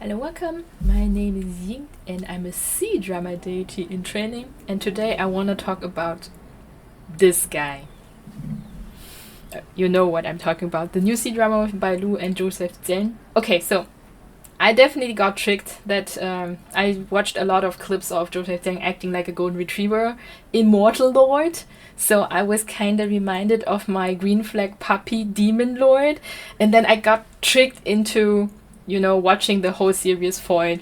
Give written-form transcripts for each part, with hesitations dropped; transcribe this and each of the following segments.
Hello, welcome. My name is Ying and I'm a sea drama deity in training. And today I want to talk about this guy. You know what I'm talking about. The new sea drama with Bailu and Joseph Zeng. Okay, so I definitely got tricked that I watched a lot of clips of Joseph Zeng acting like a golden retriever, Immortal Lord. So I was kind of reminded of my green flag puppy Demon Lord. And then I got tricked into watching the whole series Feud.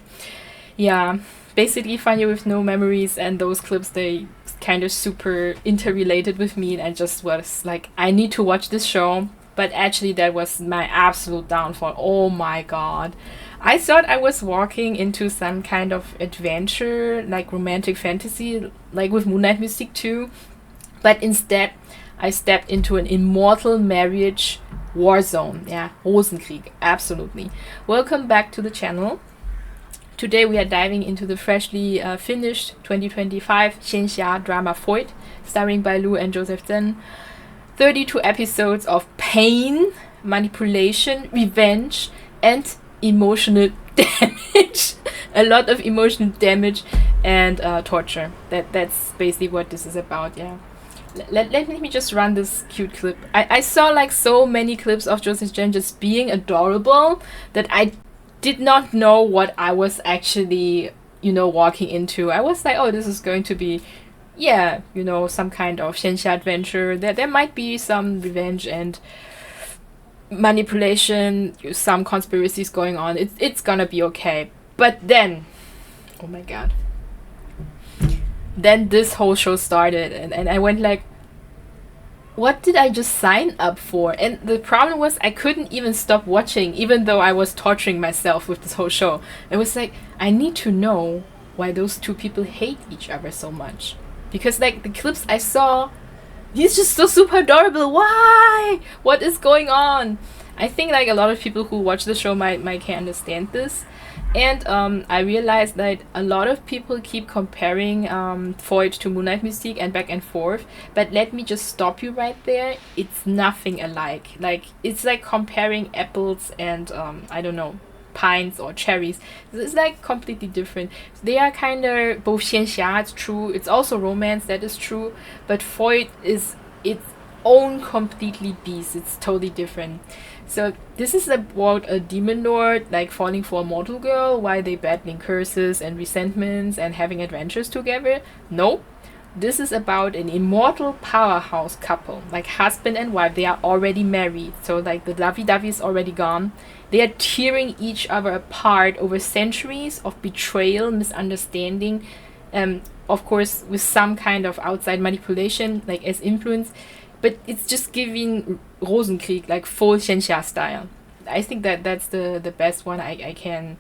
Yeah, basically Fanya with no memories, and those clips, they kind of super interrelated with me, and I just was like, I need to watch this show. But actually that was my absolute downfall. Oh my god. I thought I was walking into some kind of adventure, like romantic fantasy, like with Moonlight Mystique too. But instead, I stepped into an immortal marriage war zone. Yeah, Rosenkrieg, absolutely. Welcome back to the channel. Today we are diving into the freshly finished 2025 xianxia drama Feud, starring Bailu and Joseph Zeng. 32 episodes of pain, manipulation, revenge, and emotional damage. A lot of emotional damage and torture. That's basically what this is about, yeah. Let me just run this cute clip. I saw like so many clips of Joseph Zeng just being adorable that I did not know what I was actually, walking into. I was like, oh, this is going to be, yeah, some kind of xianxia adventure. There might be some revenge and manipulation, some conspiracies going on. It's gonna be okay. But then, oh my god. Then this whole show started, and I went like, what did I just sign up for? And the problem was I couldn't even stop watching, even though I was torturing myself with this whole show. It was like, I need to know why those two people hate each other so much. Because like the clips I saw, he's just so super adorable. Why? What is going on? I think like a lot of people who watch the show might can understand this. And I realized that a lot of people keep comparing Feud to Moonlight Mystique and back and forth. But let me just stop you right there. It's nothing alike. Like, it's like comparing apples and, I don't know, pines or cherries. It's like completely different. They are kind of both xianxia, it's true. It's also romance, that is true. But Feud is its own completely beast. It's totally different. So this is about a demon lord like falling for a mortal girl while they battling curses and resentments and having adventures together. No, this is about an immortal powerhouse couple, like husband and wife. They are already married, so like the lovey-dovey is already gone. They are tearing each other apart over centuries of betrayal, misunderstanding, of course with some kind of outside manipulation like as influence. But it's just giving Rosenkrieg, like full xianxia style. I think that's the best one I can.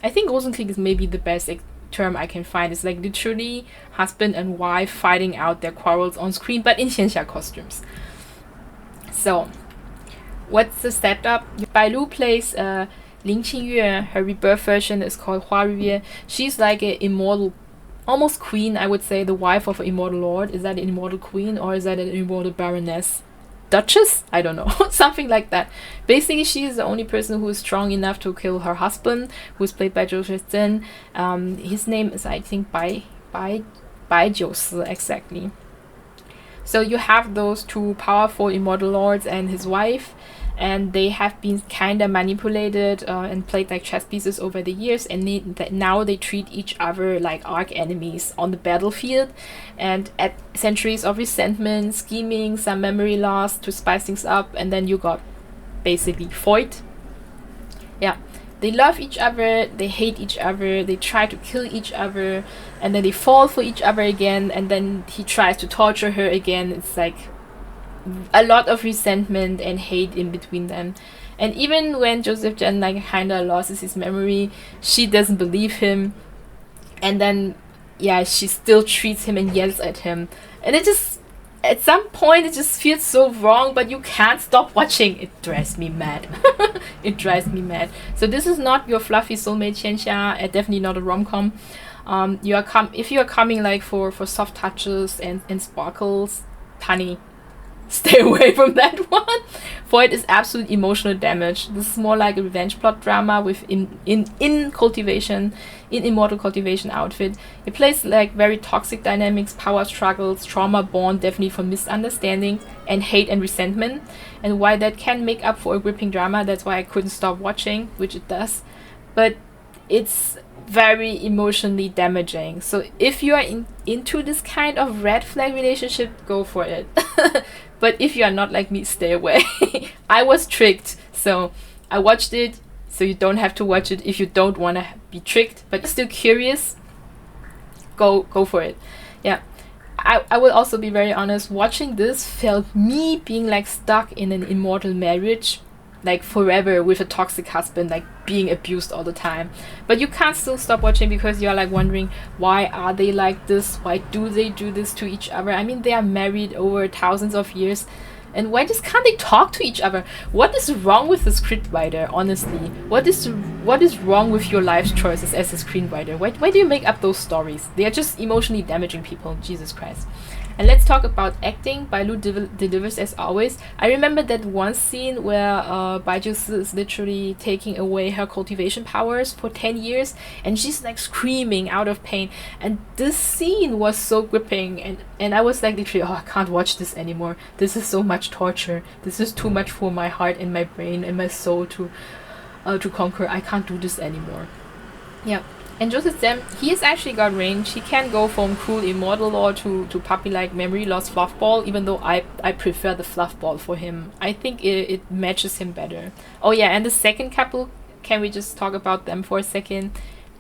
I think Rosenkrieg is maybe the best term I can find. It's like literally husband and wife fighting out their quarrels on screen, but in xianxia costumes. So, what's the setup? Bailu plays Li Qingyue. Her rebirth version is called Hua Riviere. She's like an immortal, almost queen, I would say, the wife of an immortal lord. Is that an immortal queen or is that an immortal baroness? Duchess? I don't know. Something like that. Basically, she is the only person who is strong enough to kill her husband, who is played by Joseph Zeng. His name is, I think, Bai jiusi, exactly. So you have those two powerful immortal lords and his wife, and they have been kind of manipulated and played like chess pieces over the years, and now they treat each other like arch enemies on the battlefield, and at centuries of resentment, scheming, some memory loss to spice things up, and then you got basically Feud. Yeah, they love each other, they hate each other, they try to kill each other, and then they fall for each other again, and then he tries to torture her again. It's like a lot of resentment and hate in between them. And even when Joseph Zeng like kinda loses his memory, she doesn't believe him, and then yeah, she still treats him and yells at him, and it just, at some point it just feels so wrong, but you can't stop watching. It drives me mad. It drives me mad. So this is not your fluffy soulmate xianxia, definitely not a rom-com. If you are coming like for soft touches and sparkles, honey, stay away from that one. Feud is absolute emotional damage. This is more like a revenge plot drama with in cultivation, in immortal cultivation outfit. It plays like very toxic dynamics, power struggles, trauma born definitely from misunderstanding and hate and resentment. And why that can make up for a gripping drama, that's why I couldn't stop watching, which it does. But it's very emotionally damaging. So if you are into this kind of red flag relationship, go for it. But if you are not like me, stay away. I was tricked, so I watched it, so you don't have to watch it if you don't want to be tricked, but still curious, go for it. Yeah. I will also be very honest, watching this felt me being like stuck in an immortal marriage, like forever, with a toxic husband, like being abused all the time. But you can't still stop watching because you're like wondering, why are they like this? Why do they do this to each other? I mean, they are married over thousands of years, and why just can't they talk to each other? What is wrong with the scriptwriter, honestly? What is wrong with your life choices as a screenwriter? Why do you make up those stories? They are just emotionally damaging people. Jesus Christ. And let's talk about acting. Bailu delivers as always. I remember that one scene where Bailu is literally taking away her cultivation powers for 10 years, and she's like screaming out of pain. And this scene was so gripping, and I was like literally, oh, I can't watch this anymore. This is so much torture. This is too much for my heart and my brain and my soul to conquer. I can't do this anymore. Yeah. And Joseph Zeng, he has actually got range. He can go from cool immortal lore to puppy-like memory loss fluff ball, even though I prefer the fluff ball for him. I think it matches him better. Oh yeah, and the second couple, can we just talk about them for a second?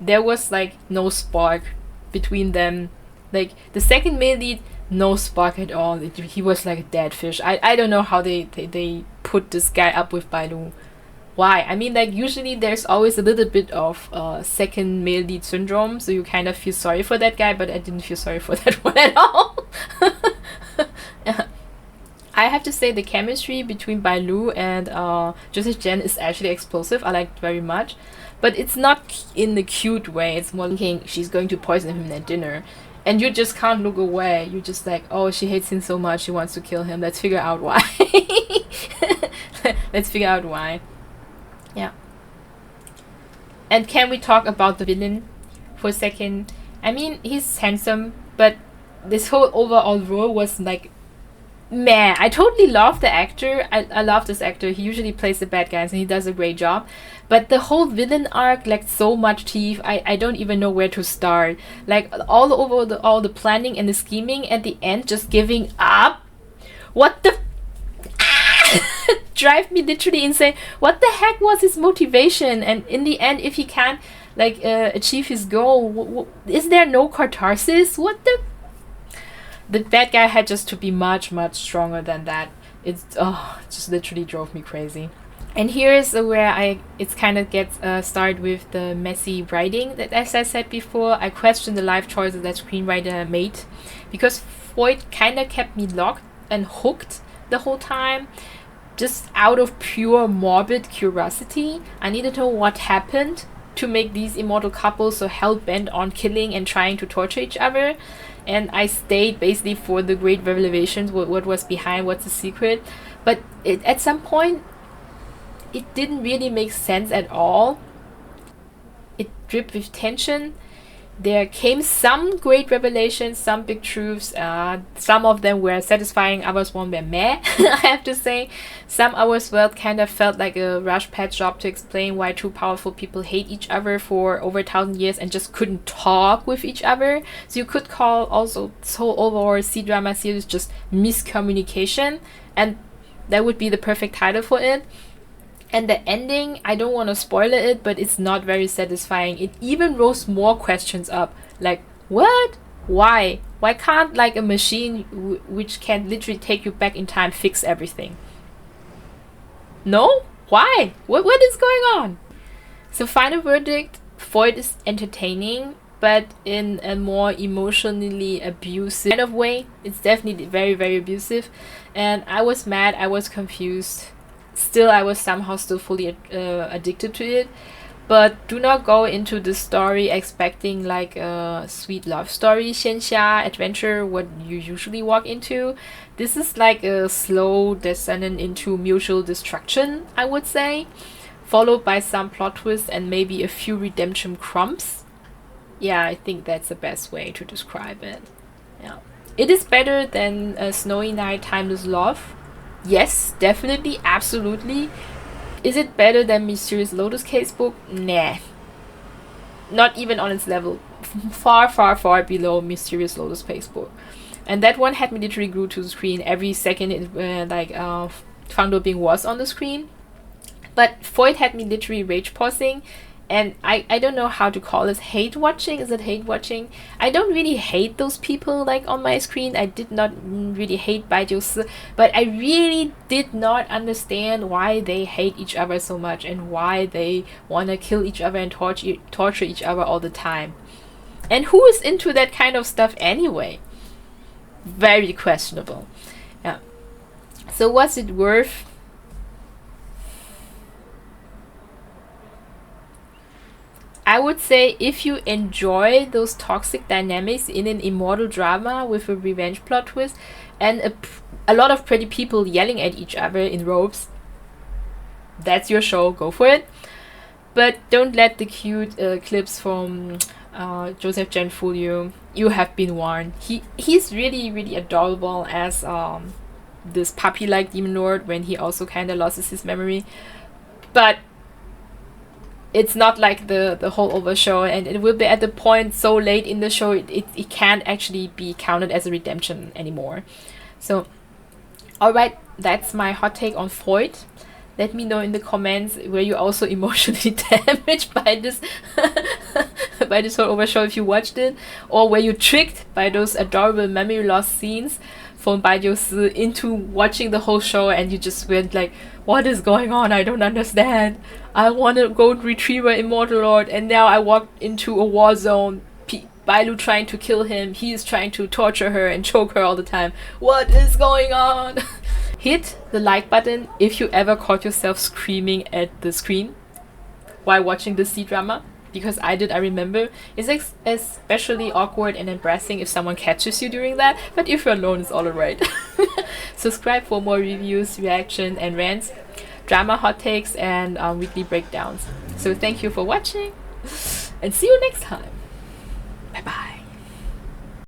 There was like no spark between them. Like the second male lead, no spark at all. He was like a dead fish. I don't know how they put this guy up with Bailu. Why? I mean, like, usually there's always a little bit of second male lead syndrome, so you kind of feel sorry for that guy, but I didn't feel sorry for that one at all. Yeah. I have to say the chemistry between Bailu and Joseph Zeng is actually explosive. I liked it very much, but it's not in the cute way. It's more thinking she's going to poison him at dinner, and you just can't look away. You're just like, oh, she hates him so much, she wants to kill him. Let's figure out why. Let's figure out why. Yeah. And can we talk about the villain for a second? I mean, he's handsome, but this whole overall role was like, man, I totally love the actor. I love this actor. He usually plays the bad guys and he does a great job. But the whole villain arc lacked so much teeth. I don't even know where to start. Like all over all the planning and the scheming, at the end just giving up. What the drive me literally insane. What the heck was his motivation? And in the end, if he can't like achieve his goal, is there no catharsis? What the bad guy had just to be much stronger than that. It just literally drove me crazy. And here's where it's kind of gets started with the messy writing. That, as I said before, I question the life choices that screenwriter made, because Feud kind of kept me locked and hooked the whole time, just out of pure morbid curiosity. I needed to know what happened to make these immortal couples so hell-bent on killing and trying to torture each other. And I stayed basically for the great revelations, what was behind, what's the secret. But at some point, it didn't really make sense at all. It dripped with tension. There came some great revelations, some big truths. Some of them were satisfying, others were meh, I have to say. Some others kind of felt like a rush pad job to explain why two powerful people hate each other for over 1,000 years and just couldn't talk with each other. So you could call also this whole overall C-drama series just miscommunication, and that would be the perfect title for it. And the ending, I don't want to spoil it, but it's not very satisfying. It even rose more questions up. Like, what? Why? Why can't like a machine which can literally take you back in time fix everything? No? Why? What is going on? So final verdict, Feud is entertaining, but in a more emotionally abusive kind of way. It's definitely very abusive. And I was mad, I was confused. Still, I was somehow still fully addicted to it. But do not go into the story expecting like a sweet love story, xianxia adventure, what you usually walk into. This is like a slow descent into mutual destruction, I would say, followed by some plot twists and maybe a few redemption crumbs. Yeah, I think that's the best way to describe it. Yeah. It is better than a Snowy Night Timeless Love. Yes, definitely, absolutely. Is it better than Mysterious Lotus Casebook? Nah. Not even on its level. Far, far, far below Mysterious Lotus Casebook. And that one had me literally glued to the screen every second Fang Bing was on the screen. But Feud had me literally rage pausing. And I don't know how to call this. Hate watching? Is it hate watching? I don't really hate those people like on my screen. I did not really hate Baijiusi, but I really did not understand why they hate each other so much and why they want to kill each other and torture each other all the time. And who is into that kind of stuff anyway? Very questionable. Yeah. So was it worth? I would say if you enjoy those toxic dynamics in an immortal drama with a revenge plot twist and a lot of pretty people yelling at each other in robes, that's your show, go for it. But don't let the cute clips from Joseph Zeng fool you. You have been warned. He's really, really adorable as this puppy-like demon lord when he also kind of loses his memory. But it's not like the whole over show, and it will be at the point so late in the show it can't actually be counted as a redemption anymore. So alright, that's my hot take on Feud. Let me know in the comments, were you also emotionally damaged by this by this whole over show if you watched it, or were you tricked by those adorable memory loss scenes from Baijiusi into watching the whole show and you just went like, what is going on? I don't understand. I want to go retrieve an Immortal Lord, and now I walked into a war zone. Bailu trying to kill him. He is trying to torture her and choke her all the time. What is going on? Hit the like button if you ever caught yourself screaming at the screen while watching this C-drama. Because I did, I remember. It's especially awkward and embarrassing if someone catches you doing that, but if you're alone, it's all alright. Subscribe for more reviews, reaction, and rants, drama hot takes, and weekly breakdowns. So thank you for watching, and see you next time.